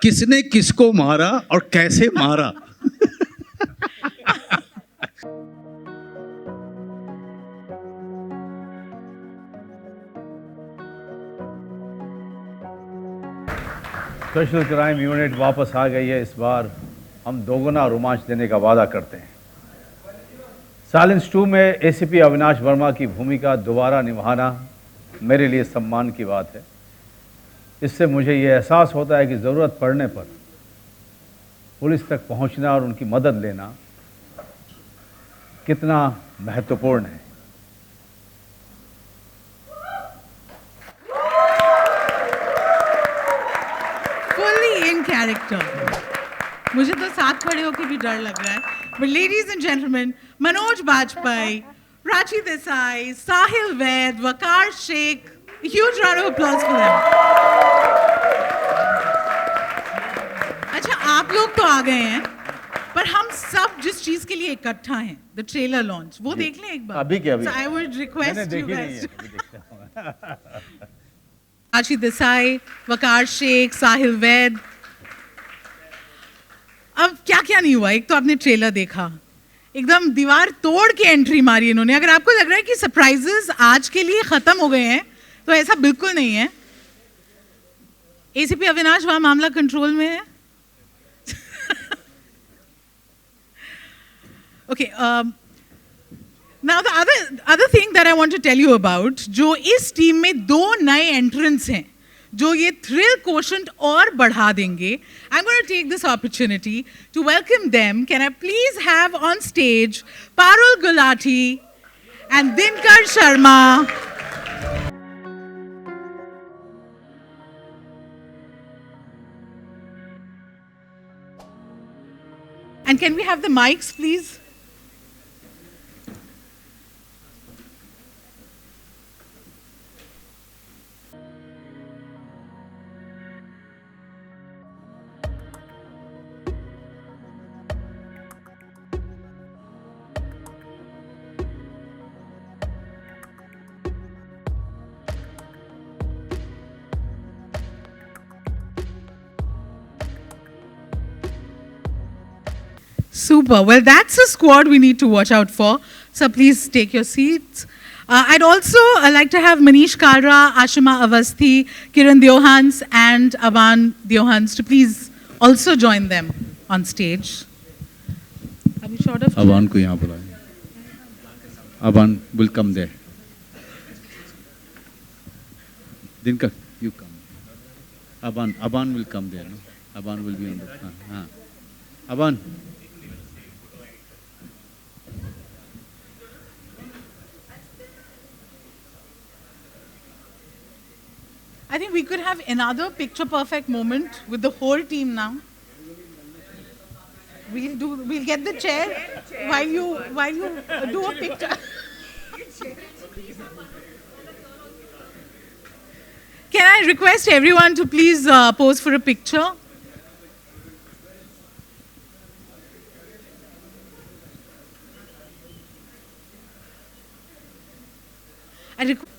किसने किसको मारा और कैसे मारा। स्पेशल क्राइम यूनिट वापस आ गई है। इस बार हम दोगुना रोमांच देने का वादा करते हैं। साइलेंस 2 में एसीपी अविनाश वर्मा की भूमिका दोबारा निभाना मेरे लिए सम्मान की बात है। इससे मुझे ये एहसास होता है कि ज़रूरत पड़ने पर पुलिस तक पहुंचना और उनकी मदद लेना कितना महत्वपूर्ण है। Fully in character. मुझे तो साथ खड़े होकर भी डर लग रहा है। But ladies and gentlemen, Manoj Bajpayee Prachi Desai, Sahil, Vaid, Vaqar, Shaikh. A huge round of applause for them. अच्छा, आप लोग तो आ गए हैं, पर हम सब जिस चीज के लिए इकट्ठा हैं, the trailer launch, वो देख लें एक बार। अभी के अभी। So I would request you guys. है। Prachi Desai, Vaqar, Shaikh, Sahil, Vaid. अब क्या क्या नहीं हुआ, एक तो आपने ट्रेलर देखा, एकदम दीवार तोड़ के एंट्री मारी इन्होंने। अगर आपको लग रहा है कि सरप्राइजेस आज के लिए खत्म हो गए हैं, तो ऐसा बिल्कुल नहीं है। एसीपी अविनाश, वहां मामला कंट्रोल में है। Okay, now the other thing that I want to tell you about, जो इस टीम में 2 नए एंट्रेंट्स हैं जो ये थ्रिल कोशेंट और बढ़ा देंगे। I am going to take this opportunity to welcome them. Can I please have on stage Parul Gulati and Dinkar Sharma. And can we have the mics, please? Super. Well, that's a squad we need to watch out for. So please take your seats. I'd also like to have Manish Kalra, Ashima Avasthi, Kiran Diohans, and Avan Diohans to please also join them on stage. Are we short of time? Aban को यहाँ बुलाएं। Aban will come there. Dinker, you come. Aban will come there. No? Aban will be on the. Aban. I think we could have another picture perfect moment with the whole team now. We'll get the chair while you do a picture. Can I request everyone to please pose for a picture? I request.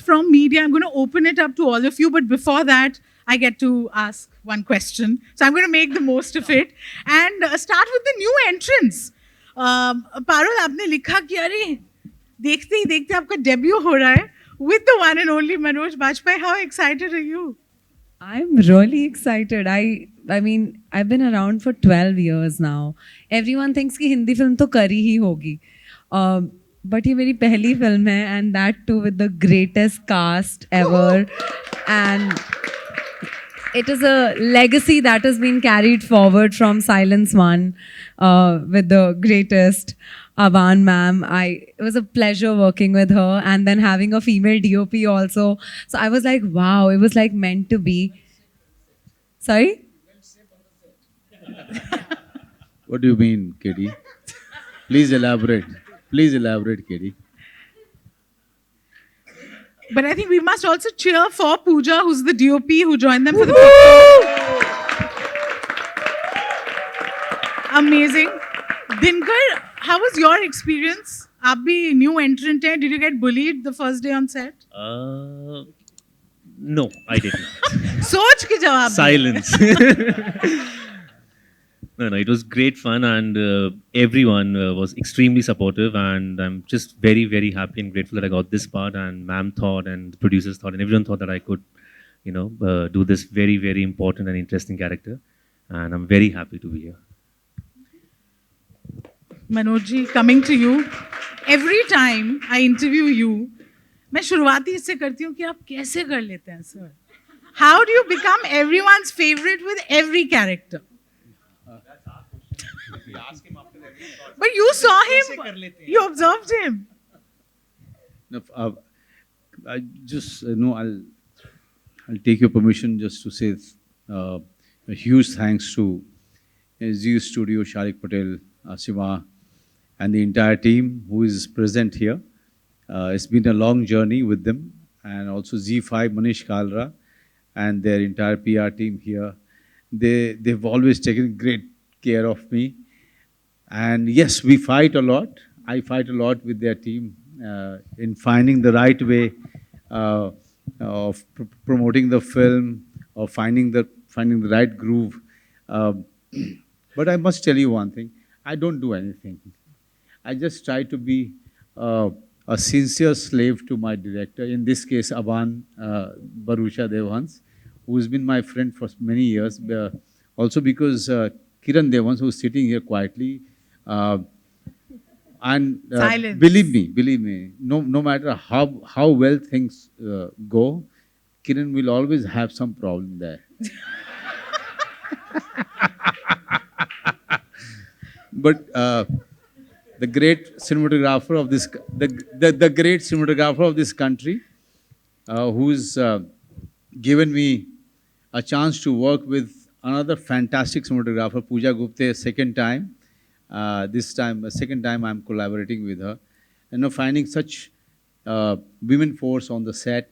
From media, I'm going to open it up to all of you, but before that, I get to ask one question. So I'm going to make the most of it and start with the new entrance. Parul, आपने लिखा कि अरे देखते ही देखते आपका debut हो रहा है with the one and only Manoj Bajpayee. How excited are you? I'm really excited. I mean, I've been around for 12 years now. Everyone thinks कि हिंदी फिल्म तो करी ही होगी. But ये मेरी पहली फिल्म है and that too with the greatest cast ever. And it is a legacy that has been carried forward from Silence One with the greatest Avan ma'am. It was a pleasure working with her and then having a female DOP also. So I was like, wow, it was like meant to be. Sorry? What do you mean, Katie? Please elaborate. Please elaborate, Katie. But I think we must also cheer for Pooja, who's the DOP who joined them for the first time. Amazing. Dinker, how was your experience? आप भी new entrant हैं. Did you get bullied the first day on set? No, I didn't. सोच के जवाब दो. Silence. No, it was great fun, and everyone was extremely supportive, and I'm just very, very happy and grateful that I got this part, and ma'am thought, and the producers thought, and everyone thought that I could, do this very, very important and interesting character, and I'm very happy to be here. Manoj ji, coming to you. Every time I interview you, मैं शुरुआती इससे करती हूँ कि आप कैसे कर लेते हैं, sir? How do you become everyone's favorite with every character? But you saw him. You observed him. No, I just I'll take your permission just to say a huge thanks to Zee Studio, Shaikh Patel, Siva, and the entire team who is present here. It's been a long journey with them, and also Z5, Manish Kalra, and their entire PR team here. They've always taken great care of me. And yes, we fight a lot. I fight a lot with their team in finding the right way of promoting the film, or finding the right groove. But I must tell you one thing: I don't do anything. I just try to be a sincere slave to my director. In this case, Avan Barusha Devhans, who has been my friend for many years. Also because Kiran Devhans, who is sitting here quietly. And believe me, no matter how well things go, Kiran will always have some problem there. But the great cinematographer of this, the great cinematographer of this country, who's given me a chance to work with another fantastic cinematographer, Pooja Gupte, second time. This time, second time I'm collaborating with her. Finding such women force on the set,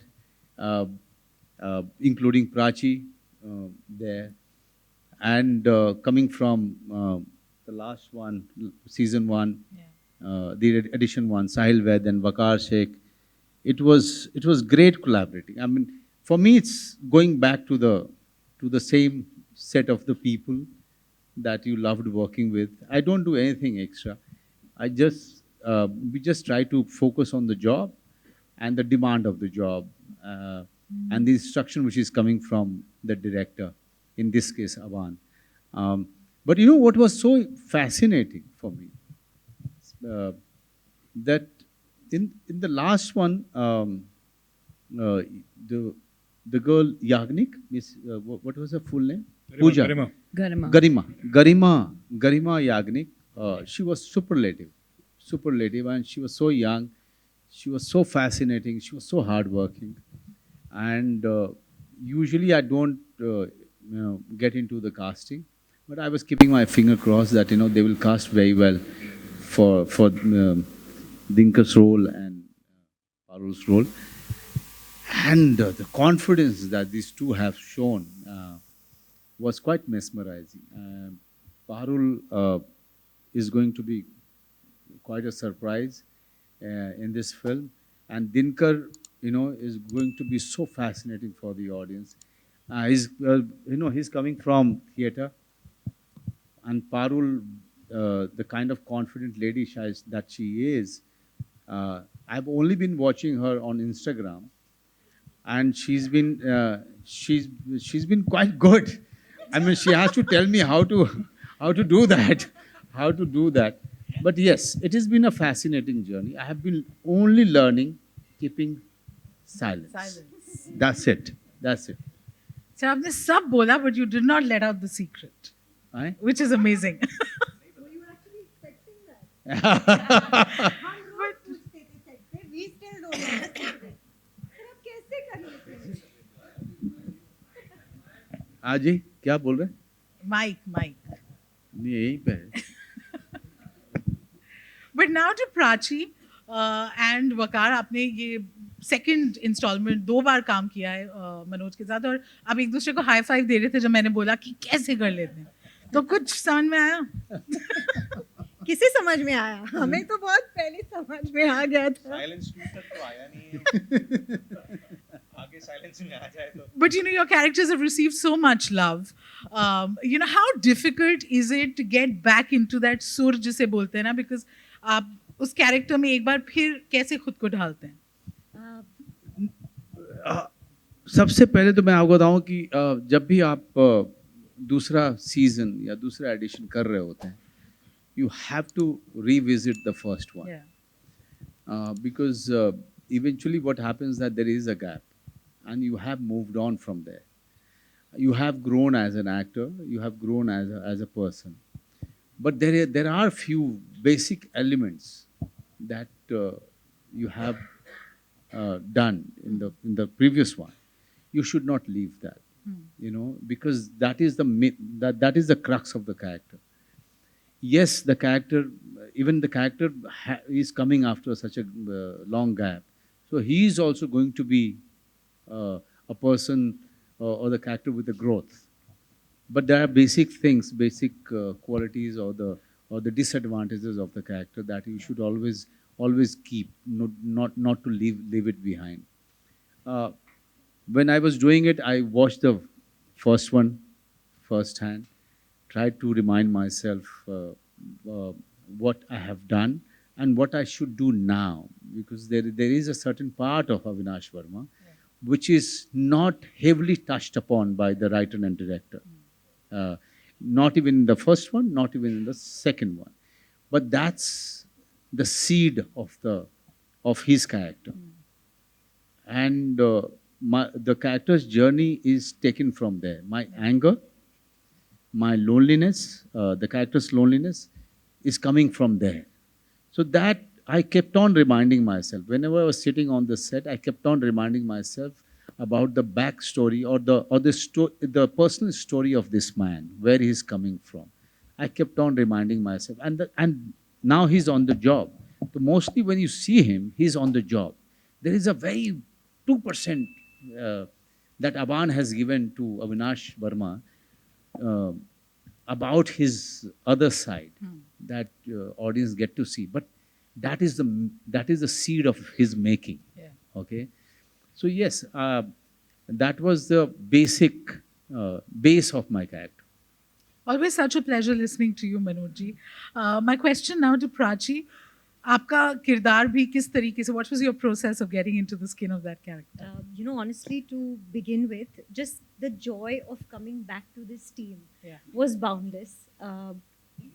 including Prachi there, and coming from the last one, season one, the edition one, Sahil, Vaid, and Vaqar, Shaikh. It was great collaborating. I mean, for me, it's going back to the same set of the people that you loved working with. I don't do anything extra. We just try to focus on the job and the demand of the job and the instruction which is coming from the director, in this case, Avan. But you know what was so fascinating for me? That in the last one, the girl Yagnik, what was her full name? Pooja. Garima Yagnik. She was superlative, and she was so young. She was so fascinating. She was so hardworking, and usually I don't get into the casting, but I was keeping my finger crossed that they will cast very well for Dinker's role and Parul's role, and the confidence that these two have shown was quite mesmerizing. Parul is going to be quite a surprise in this film, and Dinker, is going to be so fascinating for the audience. He's coming from theatre, and Parul, the kind of confident lady that she is, I've only been watching her on Instagram, and she's been quite good. I mean, she has to tell me how to do that. But yes, it has been a fascinating journey. I have been only learning, keeping silence. That's it. अच्छा आपने सब बोला but you did not let out the secret, Aye? which is amazing. We still don't know. फिर आप कैसे कर लेते हैं? हाँ जी, क्या बोल रहे हैं? Mike. नहीं, यहीं पे है. But now to Prachi and Vaqar, आपने ये सेकंड इंस्टॉलमेंट 2 बार काम किया है मनोज के साथ, और आप एक दूसरे को हाई फाइव दे रहे थे जब मैंने बोला कि कैसे कर लेते हैं, तो कुछ समझ में आया? किसे समझ में आया? हमें तो बहुत पहले समझ में आ गया था. साइलेंस 2 तक तो आया नहीं है. आगे साइलेंस में आ जाए तो. But you know, your characters have received so much love. You know, how difficult is it to get back into that sur जिसे बोलते हैं ना, because आप उस कैरेक्टर में एक बार फिर कैसे खुद को ढालते हैं? सबसे पहले तो मैं आपको बताऊं कि जब भी आप दूसरा सीजन या दूसरा एडिशन कर रहे होते हैं, you have to revisit the first one. Yeah. Because eventually what happens that there is a gap and you have moved on from there. You have grown as an actor, you have grown as a person. But there are few basic elements that you have done in the previous one. You should not leave that, you know, because that is that is the crux of the character. Yes, the character, even the character is coming after such a long gap. So he is also going to be a person or the character with the growth. But there are basic things, basic qualities or the disadvantages of the character that you should always keep, not to leave it behind. When I was doing it, I watched the first one firsthand, tried to remind myself what I have done and what I should do now, because there is a certain part of Avinash Verma which is not heavily touched upon by the writer and director. Not even in the first one, not even in the second one. But that's the seed of his character. And the character's journey is taken from there. My anger, my loneliness, the character's loneliness is coming from there. So that I kept on reminding myself. Whenever I was sitting on the set, I kept on reminding myself about the backstory or the personal story of this man, where he's coming from. I kept on reminding myself. And now he's on the job. So mostly when you see him, he's on the job. There is a very 2% that Aban has given to Avinash Verma about his other side that audience get to see. But that is the seed of his making. Yeah. Okay. So yes, that was the basic base of my character. Always such a pleasure listening to you, Manoj ji. My question now to Prachi. आपका किरदार भी किस तरीके से, what was your process of getting into the skin of that character? You know, honestly, to begin with, just the joy of coming back to this team was boundless.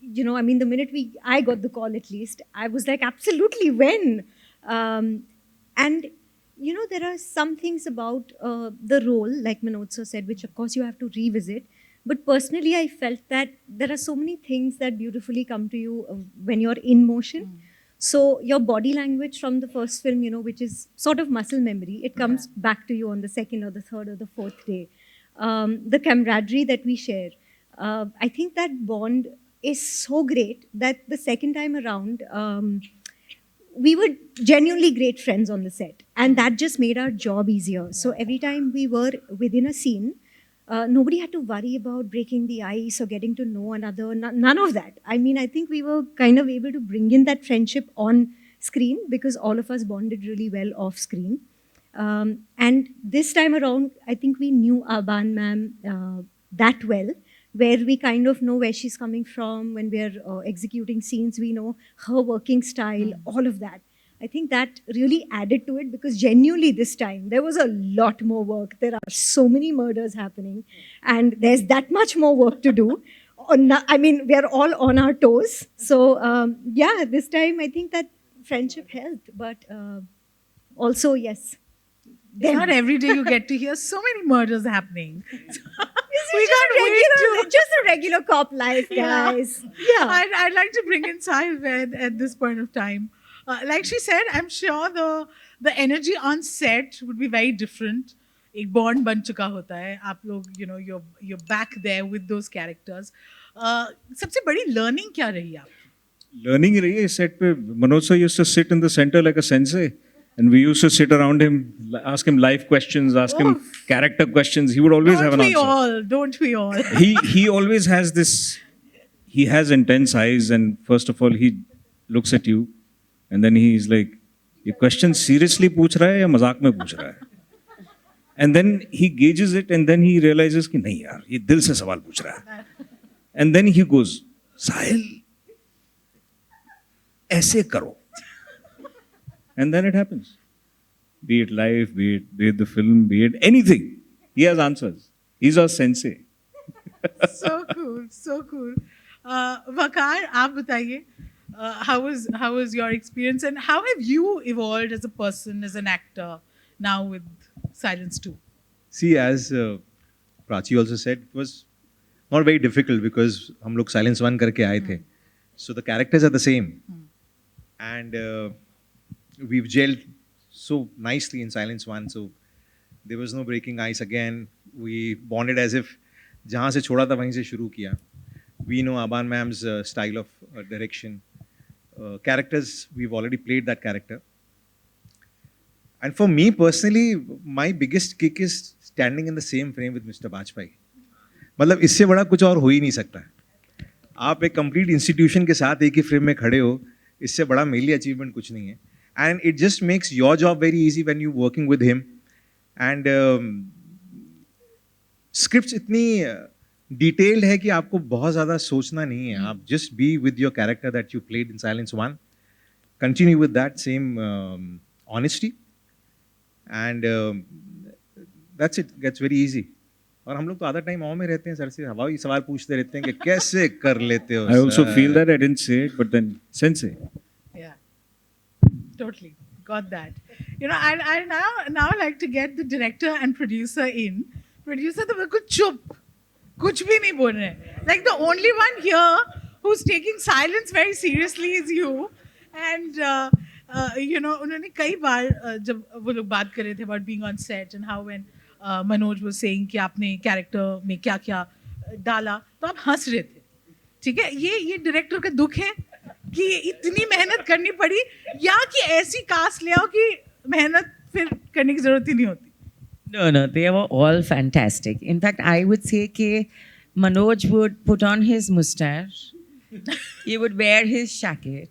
You know, I mean, the minute I got the call, at least, I was like, absolutely, when? And, you know, there are some things about the role, like Manoj sir said, which of course you have to revisit. But personally, I felt that there are so many things that beautifully come to you when you're in motion. So your body language from the first film, you know, which is sort of muscle memory, it comes back to you on the second or the third or the fourth day. The camaraderie that we share, I think that bond is so great that the second time around, we were genuinely great friends on the set. And that just made our job easier. So every time we were within a scene, nobody had to worry about breaking the ice or getting to know another, none of that. I mean, I think we were kind of able to bring in that friendship on screen because all of us bonded really well off screen. And this time around, I think we knew Aban ma'am that well, where we kind of know where she's coming from. When we're executing scenes, we know her working style, all of that. I think that really added to it because genuinely this time there was a lot more work. There are so many murders happening and there's that much more work to do. I mean, we are all on our toes. So yeah, this time I think that friendship helped. But also, yes, It's not every day you get to hear so many murders happening. We just can't wait to. just a regular cop life, guys. Yeah. I'd like to bring in Sahil Vaid at this point of time. Like she said, I'm sure the energy on set would be very different. एक bond बन चुका होता है. आप लोग, you know, you're back there with those characters. सबसे बड़ी learning क्या रही आप? Learning रही है set पे. Manoj sir used to sit in the center like a sensei, and we used to sit around him, ask him life questions, ask him character questions. He would always have an answer. Don't we all? He always has this. He has intense eyes, and first of all, he looks at you, and then he's like, "ये question seriously पूछ रहा है या मजाक में पूछ रहा है?" And then he gauges it, and then he realizes कि नहीं यार, ये दिल से सवाल पूछ रहा है. And then he goes, "Sahil, ऐसे करो." And then it happens. Be it life, be it the film, be it anything. He has answers. He's our sensei. So cool, so cool. Vaqar, आप बताइए, how was your experience and how have you evolved as a person, as an actor now with Silence 2? See, as Prachi also said, it was not very difficult because हम लोग Silence 1 करके आए थे. So the characters are the same. And we've gelled so nicely in Silence 1. So there was no breaking ice again. We bonded as if जहाँ से छोड़ा था वहीं से शुरू किया. We know Aban ma'am's style of direction. Characters, we've already played that character. And for me personally, my biggest kick is standing in the same frame with Mr. Bajpayee. मतलब इससे बड़ा कुछ और हो ही नहीं सकता. आप एक complete institution के साथ एक ही फ्रेम में खड़े हो, इससे बड़ा मेरे लिए अचीवमेंट कुछ नहीं है. And it just makes your job very easy when you're working with him. And scripts इतनी detailed है कि आपको बहुत ज़्यादा सोचना नहीं है. आप just be with your character that you played in Silence 1. Continue with that same honesty. And that's it. Gets very easy. और हम लोग तो आधा टाइम आओ में रहते हैं सर से हवाई सवाल पूछते रहते हैं कि कैसे कर लेते हो. I also feel that. I didn't say it, but then sensei. Yeah, totally got that. You know, I now like to get the director and producer in. Producer तो बिल्कुल चुप, कुछ भी नहीं बोल रहे. Like the only one here who's taking silence very seriously is you. And you know, उन्होंने कई बार जब वो लोग बात कर रहे थे about being on set and how when Manoj was saying कि आपने कैरेक्टर में क्या क्या डाला तो आप हंस रहे थे. ठीक है, ये डायरेक्टर का दुख है कि इतनी मेहनत करनी पड़ी या कि ऐसी कास्ट ले आओ कि मेहनत फिर करने की जरूरत ही नहीं होती. No, they were all fantastic. In fact, I would say that Manoj would put on his mustache, he would wear his jacket,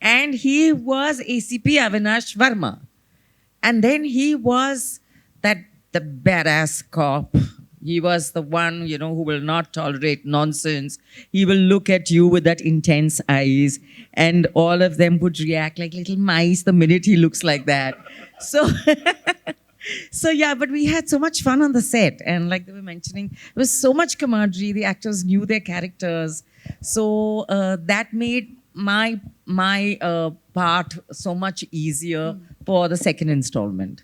and he was ACP Avinash Verma. And then he was the badass cop. He was the one, you know, who will not tolerate nonsense. He will look at you with that intense eyes, and all of them would react like little mice the minute he looks like that. So, so yeah, but we had so much fun on the set, and like they were mentioning, there was so much camaraderie. The actors knew their characters, so that made my part so much easier for the second installment.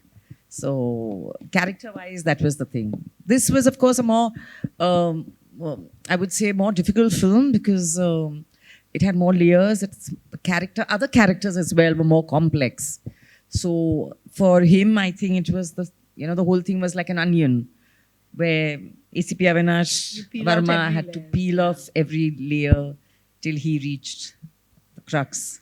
So character-wise, that was the thing. This was, of course, a more, I would say, more difficult film because it had more layers. Other characters as well were more complex. So for him, I think it was the whole thing was like an onion, where ACP Avinash Verma had to peel off every layer till he reached the crux.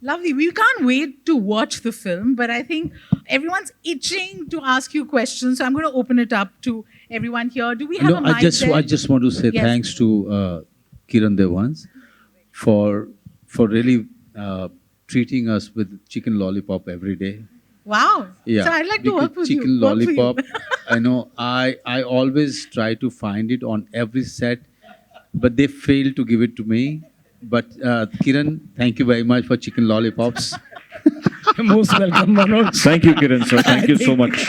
Lovely. We can't wait to watch the film, but I think everyone's itching to ask you questions. So I'm going to open it up to everyone here. Do we have a mic there? I just want to say thanks to Kiran Devans for really treating us with chicken lollipop every day. Wow. Yeah. So I'd like to work with you. Chicken lollipop. I know. I always try to find it on every set, but they fail to give it to me. But Kiran, thank you very much for chicken lollipops. Most welcome, Manoj. Thank you, Kiran sir. Thank you so much.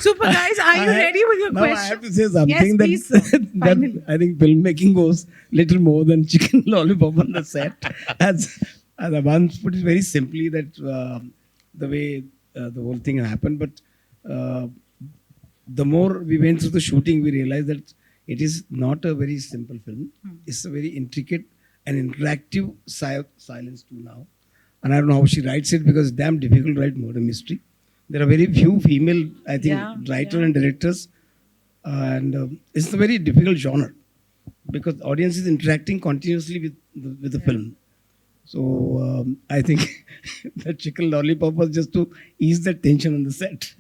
Super guys, are you ready with your question? I have to say something yes, that I think filmmaking goes little more than chicken lollipop on the set. As Aban put it very simply, that the way the whole thing happened. But the more we went through the shooting, we realized that it is not a very simple film. It's a very intricate and interactive silence too now. And I don't know how she writes it because it's damn difficult to write murder mystery. There are very few female, I think, writers and directors. And it's a very difficult genre because the audience is interacting continuously with the film. So I think the chicken lollipop was just to ease the tension on the set.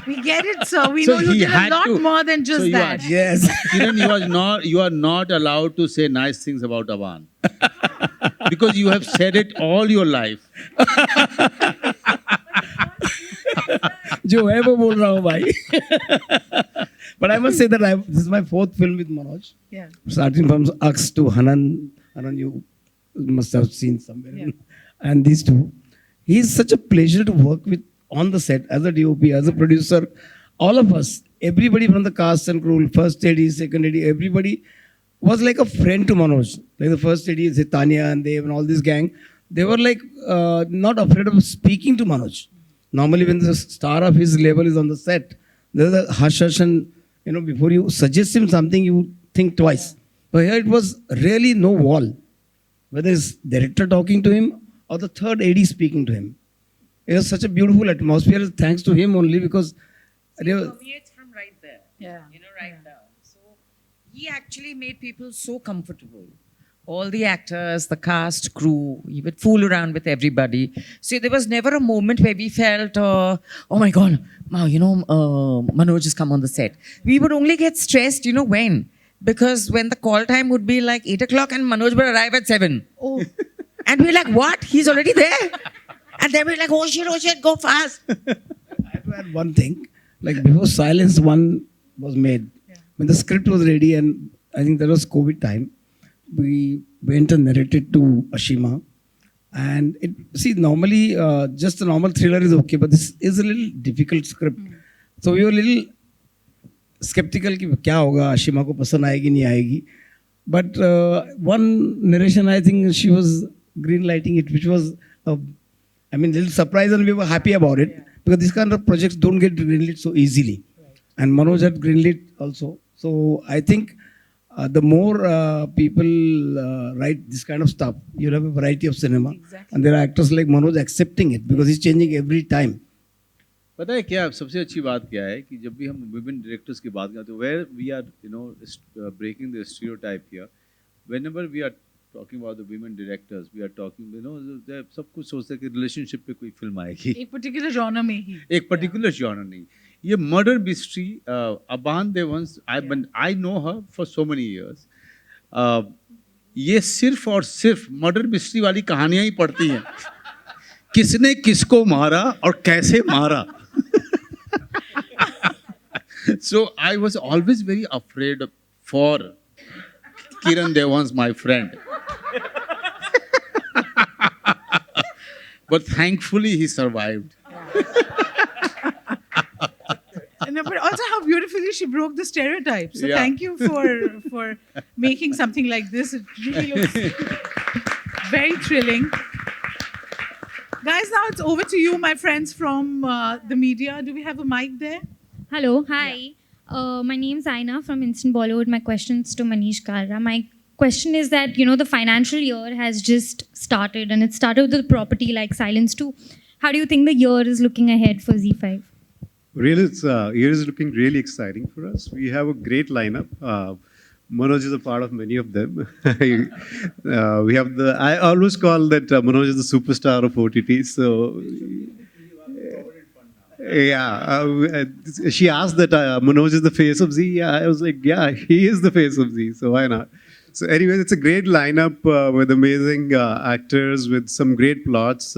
We get it, sir. We So know you he did a had lot to- more than just so you that. Yes. Kiran, you are not allowed to say nice things about Avan. Because you have said it all your life. जो है वो बोल रहा हूँ भाई. But I must say that this is my fourth film with Manoj. Yeah. Starting from Ux to Hanan. Hanan you must have seen somewhere. Yeah. And these two. He is such a pleasure to work with on the set, as a DOP, as a producer. All of us, everybody from the cast and crew, first AD, second AD, everybody was like a friend to Manoj. Like the first AD, Tanya and Dev and all this gang. They were like not afraid of speaking to Manoj. Normally when the star of his level is on the set, there's a hush hush and, before you suggest him something, you think twice. But here it was really no wall. Whether it's director talking to him or the third AD speaking to him. It was such a beautiful atmosphere, thanks to him only because... It permeates from right there. Yeah. Right down. So he actually made people so comfortable. All the actors, the cast, crew, he would fool around with everybody. So there was never a moment where we felt, oh my God, Manoj has come on the set. We would only get stressed, when? Because when the call time would be like 8 o'clock and Manoj would arrive at 7. Oh. And we're like, what? He's already there? And then we're like, oh shit, go fast. I have to add one thing. Like before Silence 1 was made, when the script was ready and I think there was COVID time, we went and narrated to Ashima. And normally just a normal thriller is okay, but this is a little difficult script. So we were a little skeptical कि क्या होगा, Ashima को पसंद आएगी नहीं आएगी. But one narration, I think she was green lighting it, which was a little surprise, and we were happy about it because these kind of projects don't get greenlit so easily. And Manoj had greenlit also. So I think the more people write this kind of stuff, you'll have a variety of cinema. Exactly. And there are actors like Manoj accepting it because he's changing every time. पता है क्या सबसे अच्छी बात क्या है कि जब भी हम विमेन डायरेक्टर्स की बात करते हैं where we are breaking the stereotype here whenever we are talking about the women directors we are talking सब कुछ सोचते हैं कि रिलेशनशिप पे कोई फिल्म आएगी एक पर्टिकुलर जॉनर में ही एक पर्टिकुलर जॉनर नहीं ये murder mystery Aban Devans I know her for so many years ये सिर्फ और सिर्फ मर्डर मिस्ट्री वाली कहानियां ही पढ़ती हैं किसने किसको मारा और कैसे मारा So I was always very afraid for Kiran Devans, my friend. But thankfully he survived. No, but also how beautifully she broke the stereotype. So Yeah. thank you for making something like this. It really looks very thrilling. Guys, now it's over to you, my friends from the media. Do we have a mic there? Hello, hi. My name's Aina from Instant Bollywood. My question's to Manish Kalra. My question is that, the financial year has just started and it started with a property like Silence 2. How do you think the year is looking ahead for Z5? Really, year is looking really exciting for us. We have a great lineup. Manoj is a part of many of them. We have I always call that Manoj is the superstar of OTT. So, she asked that Manoj is the face of Z. Yeah, I was like, yeah, he is the face of Z. So why not? So anyways, it's a great lineup with amazing actors, with some great plots.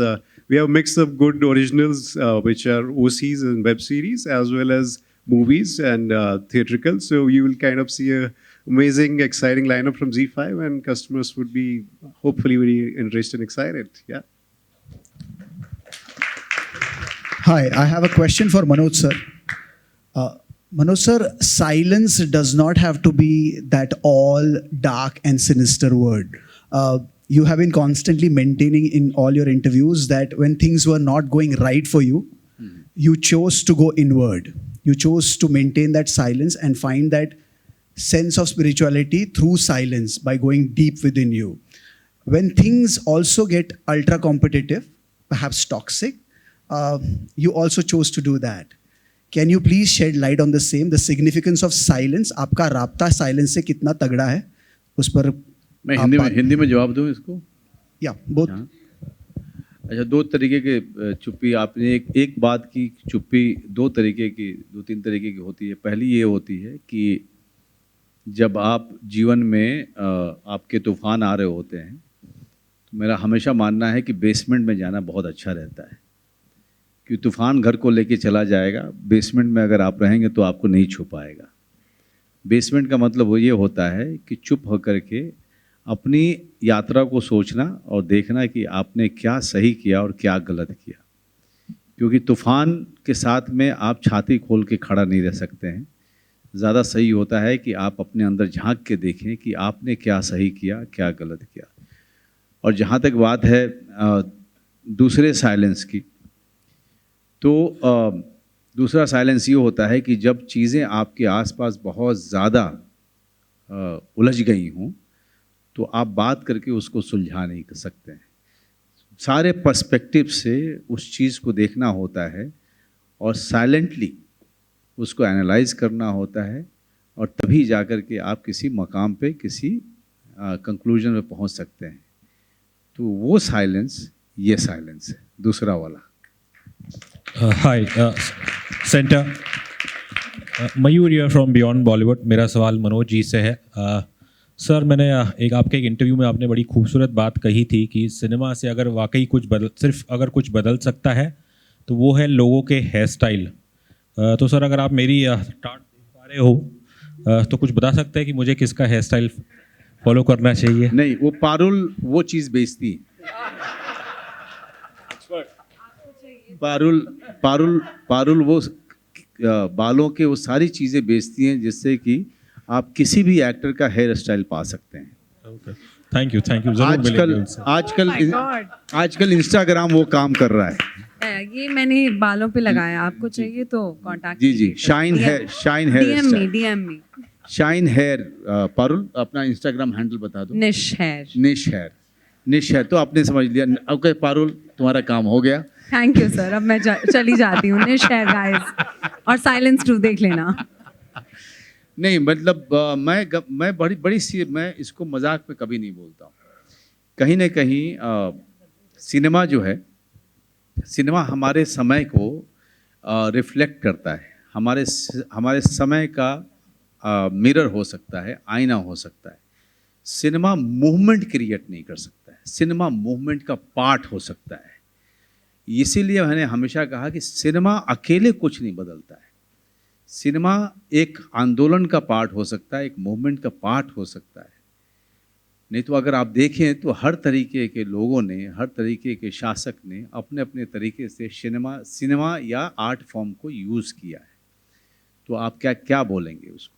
We have a mix of good originals, which are OCs and web series, as well as movies and theatrical. So you will kind of see a amazing, exciting lineup from Z5, and customers would be hopefully very interested and excited. Yeah. Hi, I have a question for Manoj sir. Manoj sir, silence does not have to be that all dark and sinister word. you have been constantly maintaining in all your interviews that when things were not going right for you, you chose to go inward. You chose to maintain that silence and find that sense of spirituality through silence by going deep within you. When things also get ultra competitive, perhaps toxic, you also chose to do that. Can you please shed light on the same, the significance of silence? आपका राब्ता silence से कितना तगड़ा है उस पर मैं हिंदी में जवाब दूं इसको? या बोथ. अच्छा, दो तरीके के चुप्पी आपने एक बात की चुप्पी दो तीन तरीके की होती है. पहली ये होती है कि जब आप जीवन में आपके तूफान आ रहे होते हैं तो मेरा हमेशा मानना है कि बेसमेंट में जाना बहुत अच्छा रहता है, क्योंकि तूफान घर को लेके चला जाएगा. बेसमेंट में अगर आप रहेंगे तो आपको नहीं छू पाएगा. बेसमेंट का मतलब वो ये होता है कि चुप होकर के अपनी यात्रा को सोचना और देखना कि आपने क्या सही किया और क्या गलत किया, क्योंकि तूफान के साथ में आप छाती खोल के खड़ा नहीं रह सकते हैं. ज़्यादा सही होता है कि आप अपने अंदर झांक के देखें कि आपने क्या सही किया, क्या गलत किया. और जहाँ तक बात है दूसरे साइलेंस की, तो दूसरा साइलेंस ये होता है कि जब चीज़ें आपके आसपास बहुत ज़्यादा उलझ गई हों तो आप बात करके उसको सुलझा नहीं कर सकते हैं. सारे पर्सपेक्टिव से उस चीज़ को देखना होता है और साइलेंटली उसको एनालाइज करना होता है, और तभी जाकर के आप किसी मकाम पे किसी कंक्लूजन में पहुंच सकते हैं. तो वो साइलेंस ये साइलेंस है, दूसरा वाला. Hi centre, Mayur here from beyond Bollywood. मेरा सवाल मनोज जी से है. सर, मैंने एक आपके एक इंटरव्यू में आपने बड़ी खूबसूरत बात कही थी कि सिनेमा से अगर वाकई कुछ बदल सकता है तो वो है लोगों के हेयर स्टाइल. तो सर, अगर आप मेरी टाट देख पा रहे हो तो कुछ बता सकते हैं कि मुझे किसका हेयर स्टाइल फॉलो करना चाहिए? नहीं, वो पारुल वो चीज़ बेचती है. पारुल वो बालों के वो सारी चीज़ें बेचती हैं जिससे कि आप किसी भी एक्टर का हेयर स्टाइल पा सकते हैं. Thank you. आजकल इंस्टाग्राम वो काम कर रहा है. ये मैंने बालों पे लगाया, आपको चाहिए तो कांटेक्ट. जी, shine hair DM me. Shine hair. Parul, अपना इंस्टाग्राम हैंडल बता दो. निश हेयर. तो आपने समझ लिया. ओके पारुल, तुम्हारा काम हो गया. Thank you sir. अब मैं चली जाती हूँ. निश हेयर गाइस, और साइलेंस 2 देख लेना. नहीं, मतलब मैं बड़ी सी, मैं इसको मजाक में कभी नहीं बोलता हूँ. कहीं ना कहीं सिनेमा जो है, सिनेमा हमारे समय को रिफ्लेक्ट करता है. हमारे समय का मिरर हो सकता है, आईना हो सकता है. सिनेमा मूवमेंट क्रिएट नहीं कर सकता है, सिनेमा मूवमेंट का पार्ट हो सकता है. इसीलिए मैंने हमेशा कहा कि सिनेमा अकेले कुछ नहीं बदलता है. सिनेमा एक आंदोलन का पार्ट हो सकता है, एक मूवमेंट का पार्ट हो सकता है. नहीं तो अगर आप देखें तो हर तरीके के लोगों ने, हर तरीके के शासक ने अपने अपने तरीके से सिनेमा या आर्ट फॉर्म को यूज़ किया है. तो आप क्या बोलेंगे उसको,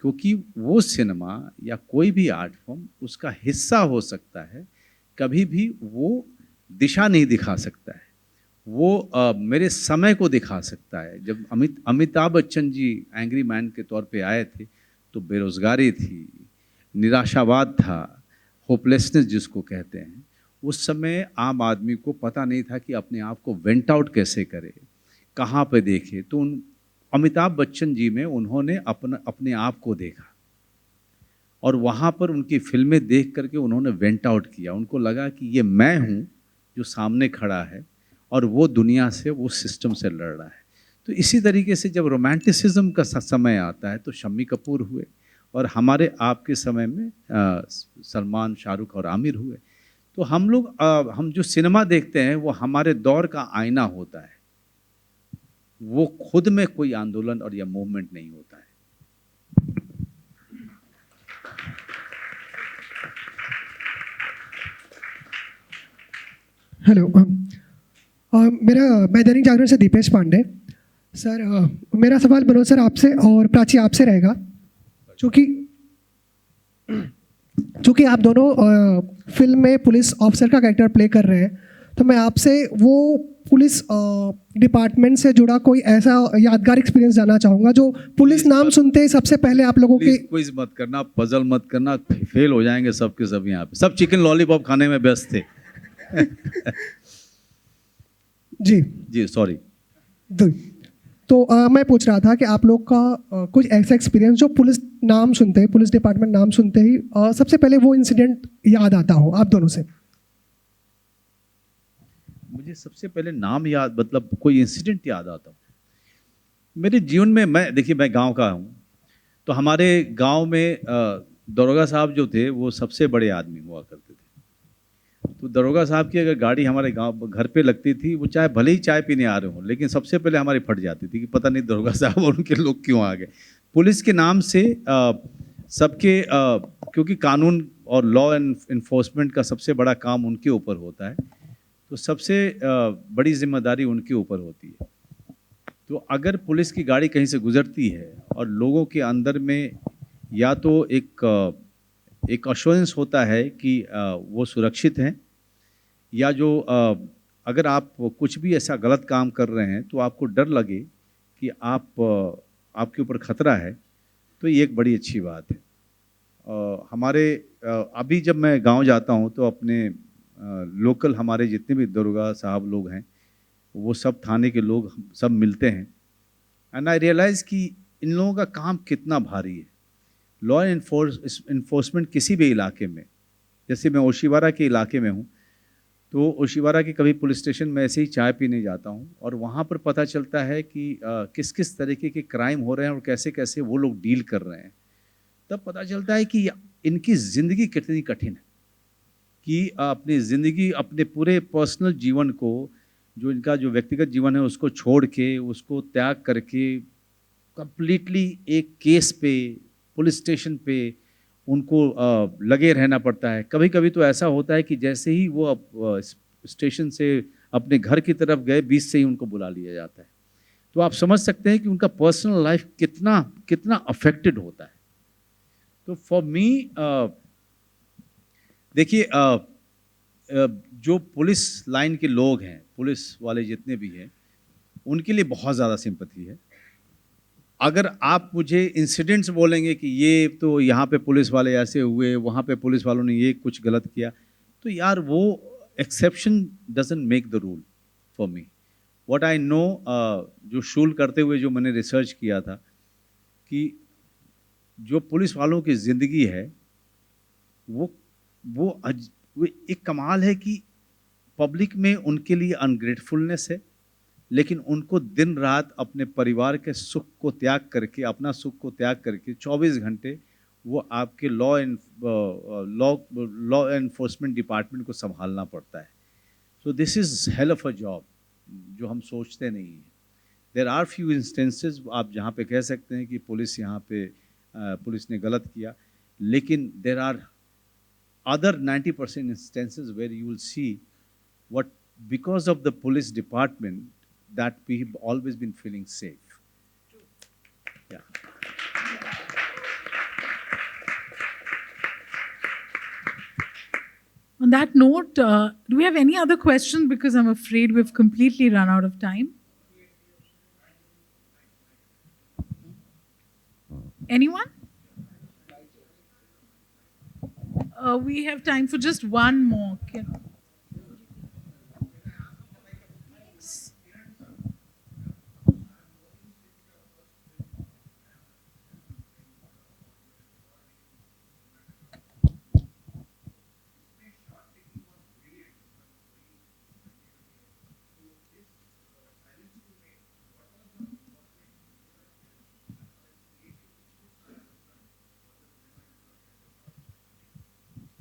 क्योंकि वो सिनेमा या कोई भी आर्ट फॉर्म उसका हिस्सा हो सकता है. कभी भी वो दिशा नहीं दिखा सकता है, वो मेरे समय को दिखा सकता है. जब अमिताभ बच्चन जी एंग्री मैन के तौर पे आए थे तो बेरोज़गारी थी, निराशावाद था, होपलेसनेस जिसको कहते हैं. उस समय आम आदमी को पता नहीं था कि अपने आप को वेंट आउट कैसे करे, कहाँ पे देखे. तो अमिताभ बच्चन जी में उन्होंने अपने आप को देखा और वहाँ पर उनकी फिल्में देख करके उन्होंने वेंट आउट किया. उनको लगा कि ये मैं हूँ जो सामने खड़ा है और वो दुनिया से, वो सिस्टम से लड़ रहा है. तो इसी तरीके से जब रोमांटिसिज्म का समय आता है तो शम्मी कपूर हुए, और हमारे आपके समय में सलमान, शाहरुख और आमिर हुए. तो हम जो सिनेमा देखते हैं वो हमारे दौर का आईना होता है. वो खुद में कोई आंदोलन और या मूवमेंट नहीं होता है. हेलो, मैं दैनिक जागरण से दीपेश पांडे. सर, मेरा सवाल मनोज सर आपसे और प्राची आपसे रहेगा, जो कि चूँकि आप दोनों फिल्म में पुलिस ऑफिसर का कैरेक्टर प्ले कर रहे हैं, तो मैं आपसे वो पुलिस डिपार्टमेंट से जुड़ा कोई ऐसा यादगार एक्सपीरियंस जानना चाहूँगा जो पुलिस नाम सुनते ही सबसे पहले आप लोगों के। क्विज मत करना, पजल मत करना, फेल हो जाएंगे सब के सब यहाँ पे। सब चिकन लॉलीपॉप खाने में व्यस्त थे। जी सॉरी। तो मैं पूछ रहा था कि आप लोग का कुछ ऐसा एक्सपीरियंस जो पुलिस नाम सुनते ही, पुलिस डिपार्टमेंट नाम सुनते ही सबसे पहले वो इंसिडेंट याद आता हो आप दोनों से। मुझे सबसे पहले नाम याद, मतलब कोई इंसिडेंट याद आता हो मेरे जीवन में। मैं गांव का हूँ, तो हमारे गांव में दरोगा साहब जो थे वो सबसे बड़े आदमी हुआ करते थे। तो दरोगा साहब की अगर गाड़ी हमारे गांव घर पे लगती थी, वो चाहे भले ही चाय पीने आ रहे हों, लेकिन सबसे पहले हमारी फट जाती थी कि पता नहीं दरोगा साहब और उनके लोग क्यों आ गए। पुलिस के नाम से सबके क्योंकि कानून और लॉ एंड इन्फोर्समेंट का सबसे बड़ा काम उनके ऊपर होता है, तो सबसे बड़ी जिम्मेदारी उनके ऊपर होती है। तो अगर पुलिस की गाड़ी कहीं से गुजरती है और लोगों के अंदर में या तो एक अश्योरेंस होता है कि वो सुरक्षित हैं, या जो अगर आप कुछ भी ऐसा गलत काम कर रहे हैं तो आपको डर लगे कि आपके ऊपर खतरा है, तो ये एक बड़ी अच्छी बात है। हमारे अभी जब मैं गांव जाता हूं तो अपने लोकल हमारे जितने भी दरोगा साहब लोग हैं, वो सब थाने के लोग सब मिलते हैं, एंड आई रियलाइज़ कि इन लोगों का काम कितना भारी है। लॉ एंड इन्फोर्समेंट किसी भी इलाके में, जैसे मैं ओशिवारा के इलाके में हूँ, तो ओशिवारा के कभी पुलिस स्टेशन में ऐसे ही चाय पीने जाता हूँ और वहाँ पर पता चलता है कि किस किस तरीके के क्राइम हो रहे हैं और कैसे कैसे वो लोग डील कर रहे हैं। तब पता चलता है कि इनकी ज़िंदगी कितनी कठिन है, कि अपनी ज़िंदगी, अपने पूरे पर्सनल जीवन को, जो इनका जो व्यक्तिगत जीवन है उसको छोड़ के, उसको त्याग करके कंप्लीटली एक केस पे, पुलिस स्टेशन पे उनको लगे रहना पड़ता है। कभी कभी तो ऐसा होता है कि जैसे ही वो स्टेशन से अपने घर की तरफ गए, 20 से ही उनको बुला लिया जाता है। तो आप समझ सकते हैं कि उनका पर्सनल लाइफ कितना कितना अफेक्टेड होता है। तो फॉर मी देखिए, जो पुलिस लाइन के लोग हैं, पुलिस वाले जितने भी हैं, उनके लिए बहुत ज़्यादा सिंपैथी है। अगर आप मुझे इंसिडेंट्स बोलेंगे कि ये तो यहाँ पे पुलिस वाले ऐसे हुए, वहाँ पे पुलिस वालों ने ये कुछ गलत किया, तो यार वो exception doesn't make the rule for me. What I know, जो शूल करते हुए जो मैंने रिसर्च किया था, कि जो पुलिस वालों की ज़िंदगी है वो एक कमाल है कि पब्लिक में उनके लिए अनग्रेटफुलनेस है, लेकिन उनको दिन रात अपने परिवार के सुख को त्याग करके, अपना सुख को त्याग करके 24 घंटे वो आपके लॉ एनफोर्समेंट डिपार्टमेंट को संभालना पड़ता है। So this is hell of a job, जो हम सोचते नहीं हैं। देयर आर फ्यू इंस्टेंसेस आप जहाँ पे कह सकते हैं कि पुलिस यहाँ पे पुलिस ने गलत किया, लेकिन there are other 90% instances where you will see what, because of the police department, that we have always been feeling safe. Yeah. On that note, do we have any other questions? Because I'm afraid we've completely run out of time. Anyone? We have time for just one more.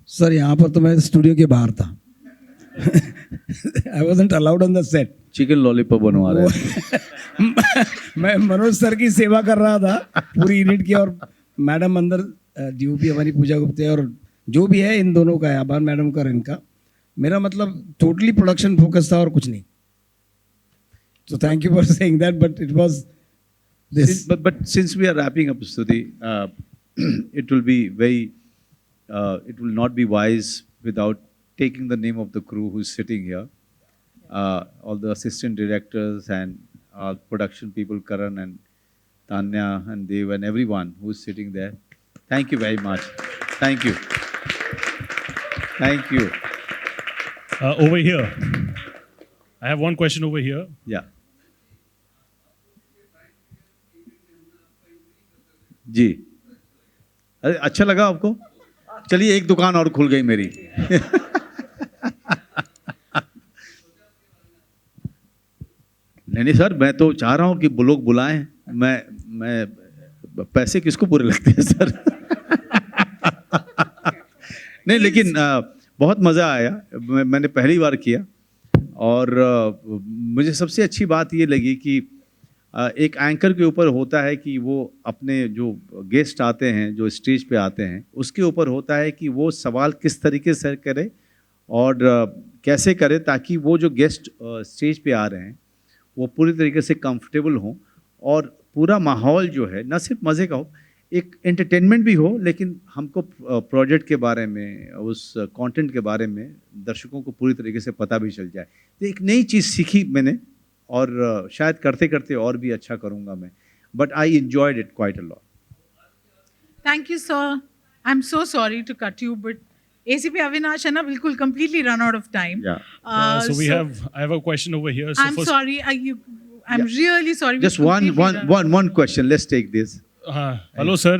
Sir यहाँ पर तो मैं studio के बाहर था। I wasn't allowed on the set. Chicken lollipop बनवा रहे हैं। मैं मनोज सर की सेवा कर रहा था पूरी यूनिट की, और मैडम अंदर डीओपी हमारी पूजा गुप्ते और जो भी है, इन दोनों का है, आभार मैडम का और इनका। मेरा मतलब टोटली प्रोडक्शन फोकस था और कुछ नहीं। So thank you for saying that, but it was this. But since we are wrapping up, Stuti, it will be very it will not be wise without taking the name of the crew who's sitting here. All the assistant directors and our production people, Karan and Tanya and Dev and everyone who's sitting there. Thank you very much. Thank you. Thank you. Over here. I have one question over here. Yeah. जी. अरे अच्छा लगा आपको? चलिए एक दुकान और खुल गई मेरी. नहीं सर, मैं तो चाह रहा हूँ कि लोग बुलाएं. मैं पैसे किसको बुरे लगते हैं सर? नहीं, लेकिन बहुत मज़ा आया. मैंने पहली बार किया और मुझे सबसे अच्छी बात ये लगी कि एक एंकर के ऊपर होता है कि वो अपने जो गेस्ट आते हैं, जो स्टेज पे आते हैं, उसके ऊपर होता है कि वो सवाल किस तरीके से करे और कैसे करे ताकि वो जो गेस्ट स्टेज पे आ रहे हैं वो पूरी तरीके से कंफर्टेबल हों और पूरा माहौल जो है न सिर्फ मज़े का हो, एक एंटरटेनमेंट भी हो, लेकिन हमको प्रोजेक्ट के बारे में, उस कंटेंट के बारे में दर्शकों को पूरी तरीके से पता भी चल जाए. तो एक नई चीज़ सीखी मैंने और शायद करते करते और भी अच्छा करूँगा मैं. But I enjoyed it quite a lot. Thank you, sir. I'm so sorry to cut you, but ACP Avinash and बिल्कुल completely run out of time. Yeah. I have a question over here. So I'm sorry. I'm really sorry. Just one question. Let's take this. Hello, sir,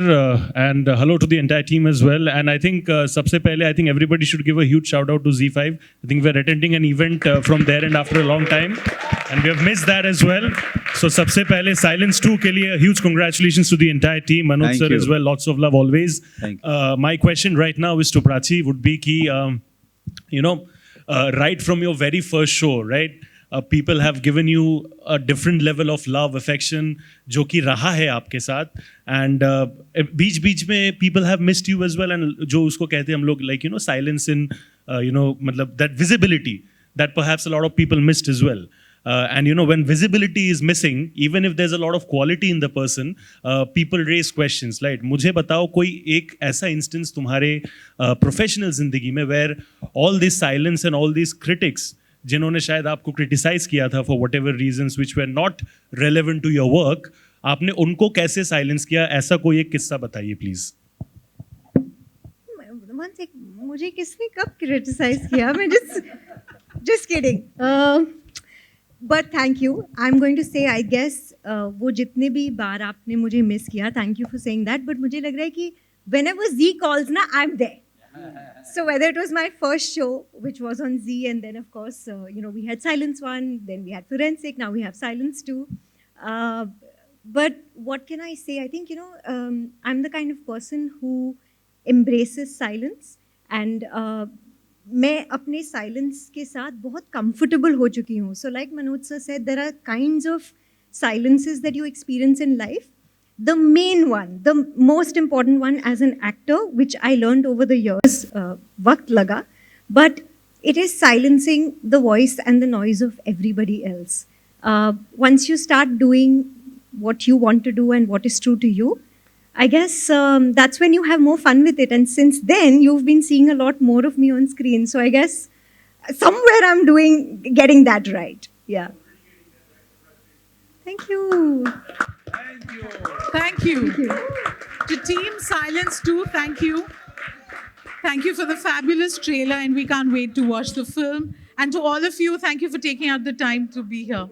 and hello to the entire team as well. And I think सबसे पहले, I think everybody should give a huge shout out to Z5. I think we're attending an event from there and after a long time, and we have missed that as well. So सबसे पहले Silence 2 के लिए huge congratulations to the entire team. Manoj sir as well. Lots of love always. My question right now is to Prachi would be कि right from your very first show, right? People have given you a different level of love, affection, जो कि रहा है आपके साथ, and बीच में people have missed you as well, and जो उसको कहते हैं हम लोग like silence in मतलब that visibility that perhaps a lot of people missed as well. And when visibility is missing, even if there's a lot of quality in the person, people raise questions. Right? मुझे बताओ कोई एक ऐसा instance तुम्हारे professional जिंदगी में where all this silence and all these critics जिन्होंने शायद आपको क्रिटिसाइज किया था for whatever reasons which were not relevant to your work, आपने उनको कैसे साइलेंस किया, ऐसा कोई एक किस्सा बताइए प्लीज. मुझे किसने कब क्रिटिसाइज किया? मैं just kidding. But thank you. I'm going to say, I guess वो जितने भी बार आपने मुझे मिस किया, thank you for saying that. But मुझे लग रहा है कि whenever Z calls ना, I'm there. So whether it was my first show, which was on Z, and then of course, we had Silence 1, then we had Forensic, now we have Silence 2. But what can I say? I think, I'm the kind of person who embraces silence, and मैं अपने silence के साथ बहुत comfortable हो चुकी हूँ. So like Manoj sir said, there are kinds of silences that you experience in life. The main one, the most important one as an actor, which I learned over the years, वक्त लगा, but it is silencing the voice and the noise of everybody else. Once you start doing what you want to do and what is true to you, I guess that's when you have more fun with it. And since then, you've been seeing a lot more of me on screen. So I guess somewhere I'm getting that right. Yeah. Thank you. Thank you. To Team Silence 2, thank you. Thank you for the fabulous trailer, and we can't wait to watch the film. And to all of you, thank you for taking out the time to be here.